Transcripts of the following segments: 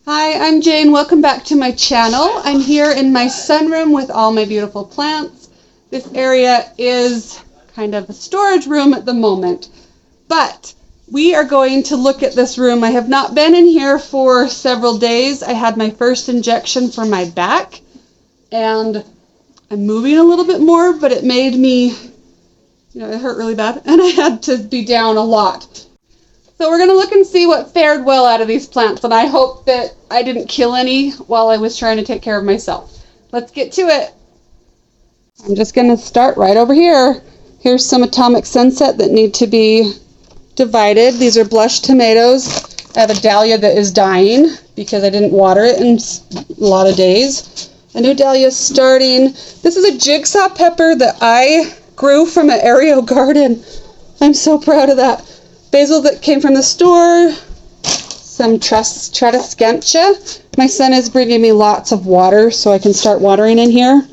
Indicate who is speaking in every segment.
Speaker 1: Hi, I'm Jane. Welcome back to my channel. I'm here in my sunroom with all my beautiful plants. This area is kind of a storage room at the moment, but we are going to look at this room. I have not been in here for several days. I had my first injection for my back, and I'm moving a little bit more, but it made me, it hurt really bad, and I had to be down a lot. So we're going to look and see what fared well out of these plants, and I hope that I didn't kill any while I was trying to take care of myself. Let's get to it. I'm just going to start right over here. Here's some atomic sunset that need to be divided. These are blush tomatoes. I have a dahlia that is dying because I didn't water it in a lot of days. A new dahlia is starting. This is a jigsaw pepper that I grew from an Aereo garden. I'm so proud of that. Basil that came from the store, some Tradescantia. My son is bringing me lots of water so I can start watering in here.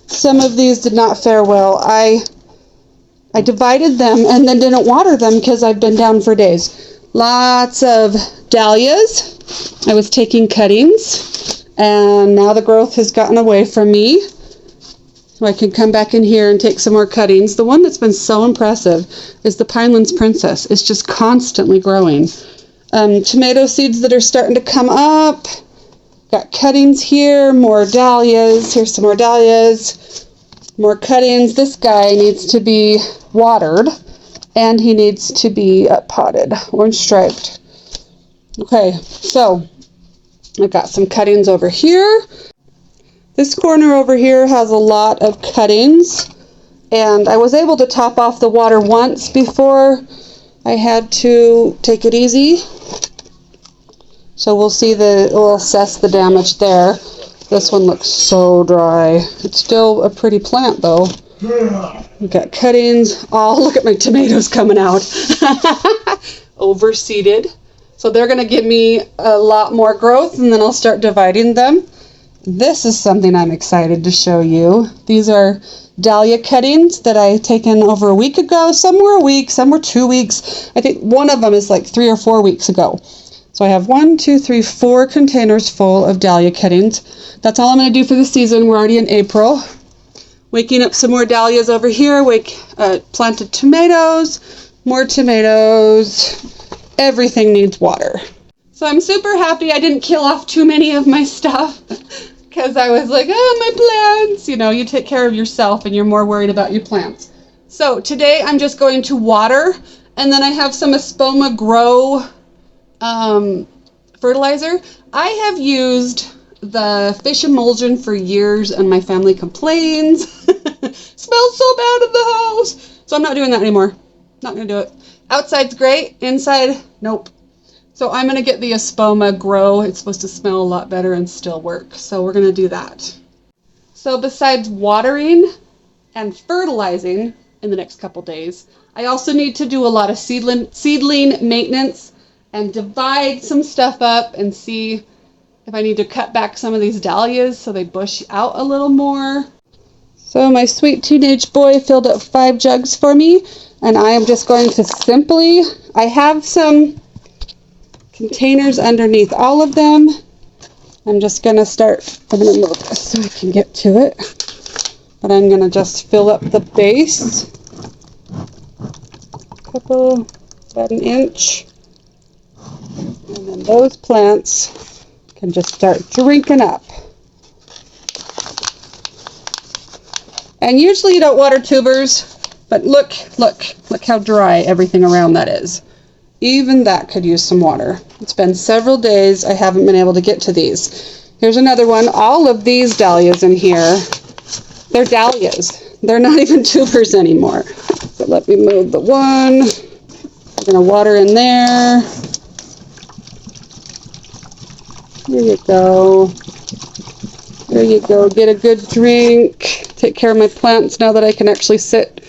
Speaker 1: Some of these did not fare well. I divided them and then didn't water them because I've been down for days. Lots of dahlias. I was taking cuttings and now the growth has gotten away from me. So I can come back in here and take some more cuttings. The one that's been so impressive is the Pinelands Princess. It's just constantly growing. Tomato seeds that are starting to come up. Got cuttings here, more dahlias. Here's some more dahlias. More cuttings. This guy needs to be watered and he needs to be potted, orange striped. Okay, so I've got some cuttings over here. This corner over here has a lot of cuttings, and I was able to top off the water once before I had to take it easy. So we'll assess the damage there. This one looks so dry. It's still a pretty plant though. We've got cuttings. Oh, look at my tomatoes coming out. Overseeded. So they're going to give me a lot more growth, and then I'll start dividing them. This is something I'm excited to show you. These are dahlia cuttings that I taken over a week ago. Some were a week, some were 2 weeks. I think one of them is like 3 or 4 weeks ago. So I have 4 containers full of dahlia cuttings. That's all I'm going to do for the season. We're already in April. Waking up some more dahlias over here. Planted tomatoes, more tomatoes. Everything needs water. So I'm super happy I didn't kill off too many of my stuff. Because I was like, oh, my plants. You take care of yourself and you're more worried about your plants. So today I'm just going to water. And then I have some Espoma Grow fertilizer. I have used the fish emulsion for years and my family complains. Smells so bad in the house. So I'm not doing that anymore. Not going to do it. Outside's great. Inside, nope. So I'm going to get the Espoma Grow. It's supposed to smell a lot better and still work. So we're going to do that. So besides watering and fertilizing in the next couple days, I also need to do a lot of seedling maintenance and divide some stuff up and see if I need to cut back some of these dahlias so they bush out a little more. So my sweet teenage boy filled up 5 jugs for me, and I am just going to I have some containers underneath all of them. I'm going to move this so I can get to it. But I'm going to just fill up the base. About an inch. And then those plants can just start drinking up. And usually you don't water tubers, but look how dry everything around that is. Even that could use some water. It's been several days. I haven't been able to get to these. Here's another one. All of these dahlias in here, they're dahlias. They're not even tubers anymore. So let me move the one. I'm going to water in there. There you go. There you go. Get a good drink. Take care of my plants now that I can actually sit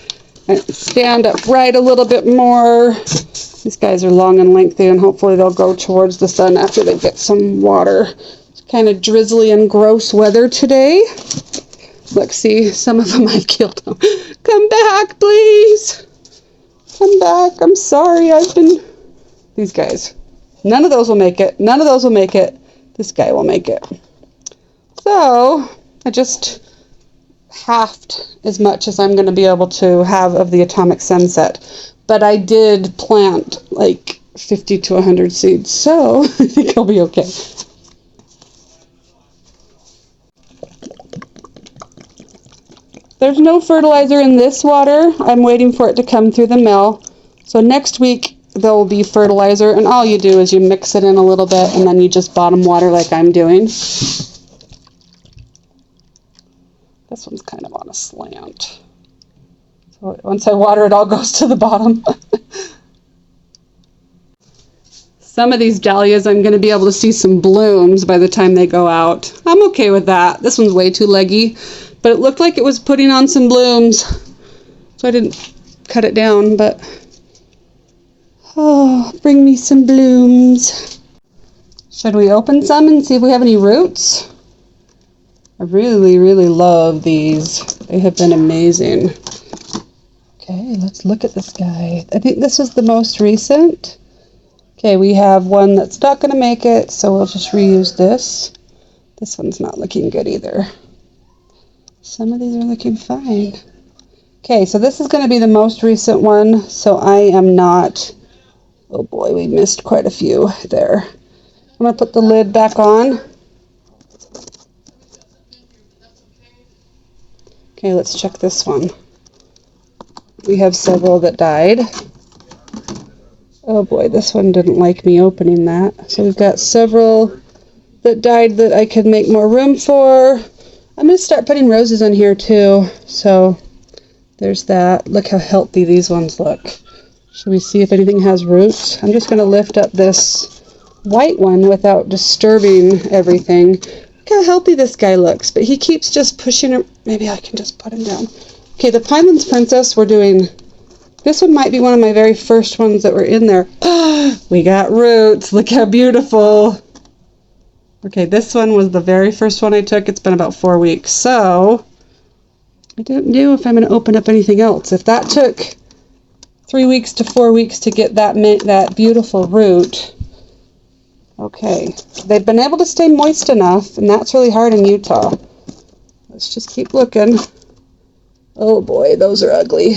Speaker 1: and stand upright a little bit more. These guys are long and lengthy, and hopefully they'll go towards the sun after they get some water. It's kind of drizzly and gross weather today. Look, see, some of them I've killed them. Come back, please. Come back. I'm sorry. These guys. None of those will make it. None of those will make it. this guy will make it. So I just halved as much as I'm going to be able to have of the Atomic Sunset. But I did plant like 50 to 100 seeds, so I think I'll be okay. There's no fertilizer in this water. I'm waiting for it to come through the mill. So next week there will be fertilizer, and all you do is you mix it in a little bit and then you just bottom water like I'm doing. This one's kind of on a slant. So once I water, it all goes to the bottom. Some of these dahlias, I'm going to be able to see some blooms by the time they go out. I'm okay with that. This one's way too leggy, but it looked like it was putting on some blooms, so I didn't cut it down, but oh, bring me some blooms. Should we open some and see if we have any roots? I really, really love these. They have been amazing. Okay, let's look at this guy. I think this was the most recent. Okay, we have one that's not going to make it, so we'll just reuse this. This one's not looking good either. Some of these are looking fine. Okay, so this is going to be the most recent one, so I am not... Oh boy, we missed quite a few there. I'm going to put the lid back on. Okay, let's check this one. We have several that died. Oh boy, this one didn't like me opening that. So we've got several that died that I could make more room for. I'm going to start putting roses on here too. So there's that. Look how healthy these ones look. Should we see if anything has roots? I'm just going to lift up this white one without disturbing everything. Look how healthy this guy looks, but he keeps just pushing him. Maybe I can just put him down. Okay, the Pinelands Princess, we're doing... This one might be one of my very first ones that were in there. We got roots. Look how beautiful. Okay, this one was the very first one I took. It's been about 4 weeks. So, I don't know if I'm going to open up anything else. If that took 3 weeks to 4 weeks to get that beautiful root. Okay, they've been able to stay moist enough, and that's really hard in Utah. Let's just keep looking. Oh boy, those are ugly.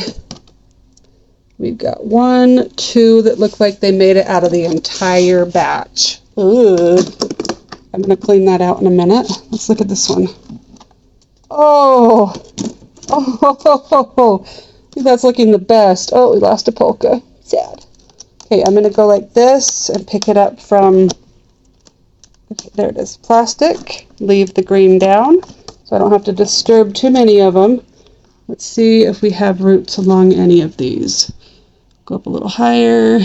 Speaker 1: We've got 1, 2 that look like they made it out of the entire batch. Ooh. I'm going to clean that out in a minute. Let's look at this one. Oh! Oh! That's looking the best. Oh, we lost a polka. Sad. Okay, I'm going to go like this and pick it up from... Okay, there it is. Plastic. Leave the green down so I don't have to disturb too many of them. Let's see if we have roots along any of these. Go up a little higher.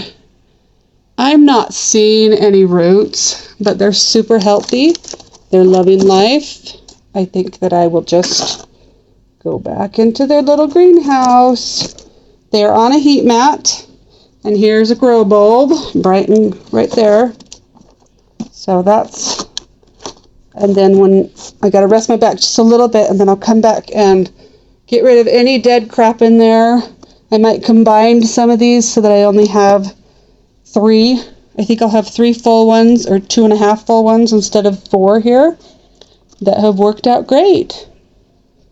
Speaker 1: I'm not seeing any roots, but they're super healthy. They're loving life. I think that I will just go back into their little greenhouse. They're on a heat mat, and here's a grow bulb, brighten right there. So that's, and then when I gotta rest my back just a little bit, and then I'll come back and get rid of any dead crap in there. I might combine some of these so that I only have 3. I think I'll have 3 full ones or 2.5 full ones instead of 4 here. That have worked out great.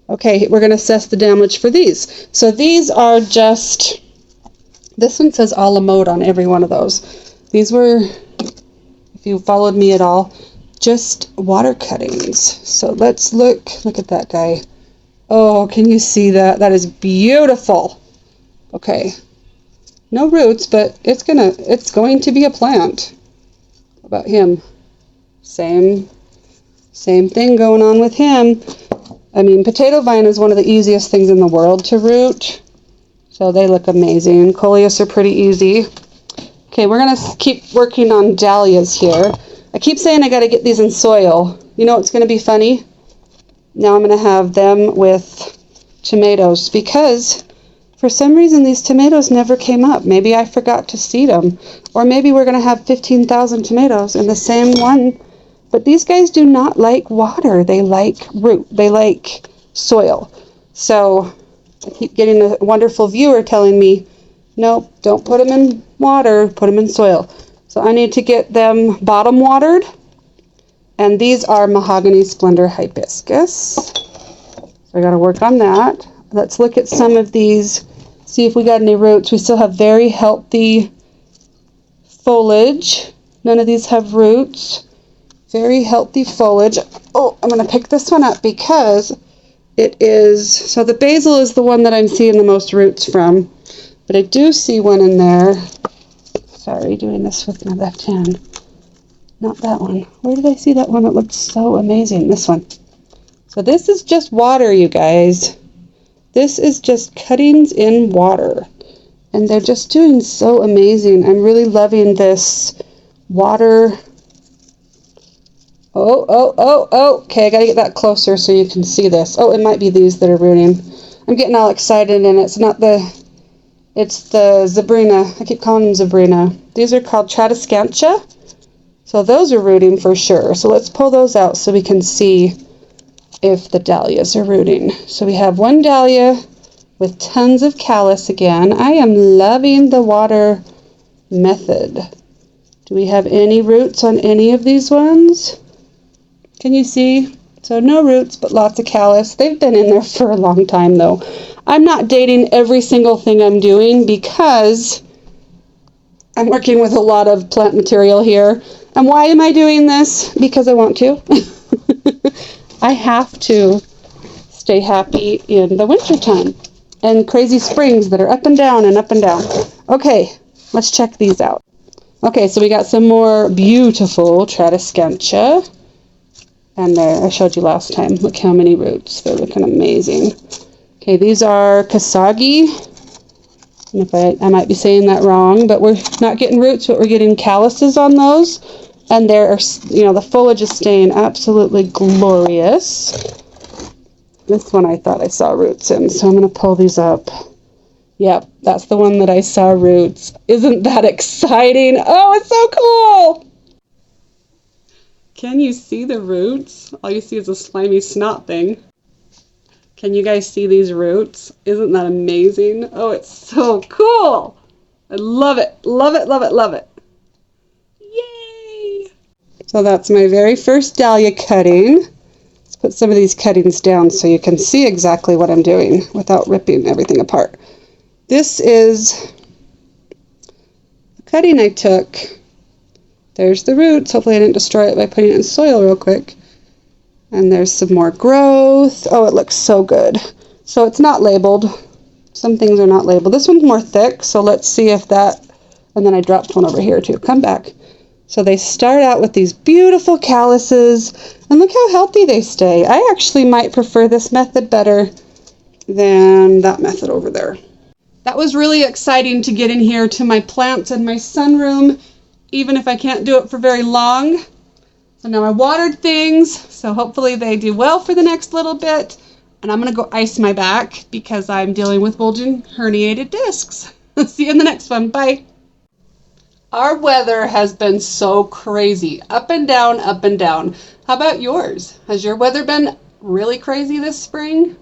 Speaker 1: Okay, we're going to assess the damage for these. So these are just, this one says a la mode on every one of those. These were, if you followed me at all, just water cuttings. So let's look at that guy. Oh, can you see that? That is beautiful. Okay, no roots, but it's going to be a plant. How about him? Same thing going on with him. I mean, potato vine is one of the easiest things in the world to root. So they look amazing. Coleus are pretty easy. Okay, we're going to keep working on dahlias here. I keep saying I got to get these in soil. You know what's going to be funny? Now I'm going to have them with tomatoes because for some reason these tomatoes never came up. Maybe I forgot to seed them. Or maybe we're going to have 15,000 tomatoes in the same one. But these guys do not like water. They like root. They like soil. So I keep getting a wonderful viewer telling me, nope, don't put them in water. Put them in soil. So I need to get them bottom watered And these are mahogany splendor hibiscus. So I got to work on that. Let's look at some of these, see if we got any roots. We still have very healthy foliage. None of these have roots. Very healthy foliage. Oh, I'm going to pick this one up because it is, so the basil is the one that I'm seeing the most roots from. But I do see one in there. Sorry, doing this with my left hand. Not that one. Where did I see that one that looked so amazing? This one. So this is just water, you guys. This is just cuttings in water. And they're just doing so amazing. I'm really loving this water. Oh. Okay, I gotta get that closer so you can see this. Oh, it might be these that are rooting. I'm getting all excited, and it's not the, it's the Zebrina. I keep calling them Zebrina. These are called Tradescantia. So those are rooting for sure. So let's pull those out so we can see if the dahlias are rooting. So we have one dahlia with tons of callus again. I am loving the water method. Do we have any roots on any of these ones? Can you see? So no roots, but lots of callus. They've been in there for a long time though. I'm not dating every single thing I'm doing because I'm working with a lot of plant material here. And why am I doing this? Because I want to. I have to stay happy in the wintertime and crazy springs that are up and down and up and down. Okay, let's check these out. Okay, so we got some more beautiful Tradescantia. And there, I showed you last time. Look how many roots. They're looking amazing. Okay, these are Kasagi. And if I might be saying that wrong, but we're not getting roots, but we're getting calluses on those. And there are, you know, the foliage is staying absolutely glorious. This one I thought I saw roots in, so I'm going to pull these up. Yep, that's the one that I saw roots. Isn't that exciting? Oh, it's so cool! Can you see the roots? All you see is a slimy snot thing. Can you guys see these roots? Isn't that amazing? Oh, it's so cool! I love it, love it, love it, love it. Yay! So that's my very first dahlia cutting. Let's put some of these cuttings down so you can see exactly what I'm doing without ripping everything apart. This is the cutting I took. There's the roots. Hopefully I didn't destroy it by putting it in soil real quick. And there's some more growth. Oh, it looks so good. So it's not labeled. Some things are not labeled. This one's more thick, so let's see if that, and then I dropped one over here too. Come back. So they start out with these beautiful calluses, and look how healthy they stay. I actually might prefer this method better than that method over there. That was really exciting to get in here to my plants and my sunroom, even if I can't do it for very long. So now I watered things, so hopefully they do well for the next little bit. And I'm going to go ice my back because I'm dealing with bulging herniated discs. See you in the next one. Bye. Our weather has been so crazy. Up and down, up and down. How about yours? Has your weather been really crazy this spring?